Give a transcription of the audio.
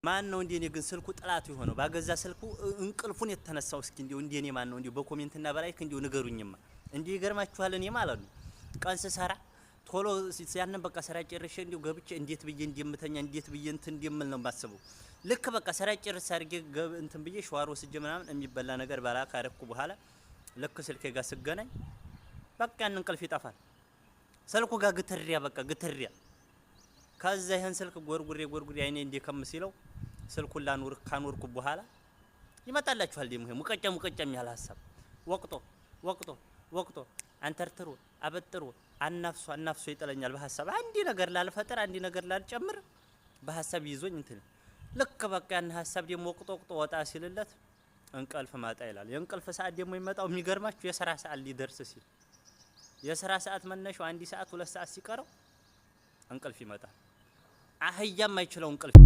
ማን ነው እንዴ? እኔ ግን ስልኩ ጥላት የሆነው ባገዛ ስልኩ እንቅልፉን የተነሳው እስኪ እንዴ እንደኔ ማን ነው እንዴ? በኮሜንት እና በላይክ እንዴ ንገሩኝማ። እንዴ ይገርማችኋል። እኔ ማለት ነው ቀን ስሰራ ቶሎ ያንን በቃ ስራ ጨርሼ እንዴ ገብቼ እንዴት ብዬ እንደምተኛ እንዴት ብዬ እንትን እንደምል ነው ማስበው። ልክ በቃ ስራ ጨርሼ አድርጌ እንትን ብዬ ሸዋር ወስጄ ምናምን የሚበላ ነገር ባላ ካረኩ በኋላ ልክ ስልኬ ጋር ስገናኝ በቃ ያን እንቅልፍ ይጠፋል። ስልኩ ጋር ግትሪያ በቃ ግትሪያ። ከዛ ይሄን ስልክ ጎርጉሬ አይኔ እንዴ ከምሲለው ስልኩን ላኑር ካኖርኩ በኋላ ይመጣላችኋል ደሞ ይሄ ሙቀጫ የሚያል ሐሳብ ወቅቶ አንተርትሮ አበጥሮ አናፍሶ ይጥለኛል በሐሳብ አንዲ ነገር ላልፈጠር አንዲ ነገር ላልጨምር በሐሳብ ይዞኝ እንትን ልክ በቃ ያን ሐሳብ ደሞ ወቅቶ ወጣ ሲልለት እንቅልፍ ማጣ ይላል። የእንቅልፍ ሰዓት ደሞ ይመጣው የሚገርማችሁ የሥራ ሰዓት ሊደርስ ሲል የሥራ ሰዓት መነሻው 1 ሰዓት 2 ሰዓት ሲቀረው እንቅልፍ ይመጣል። አህያም አይችለው እንቅልፍ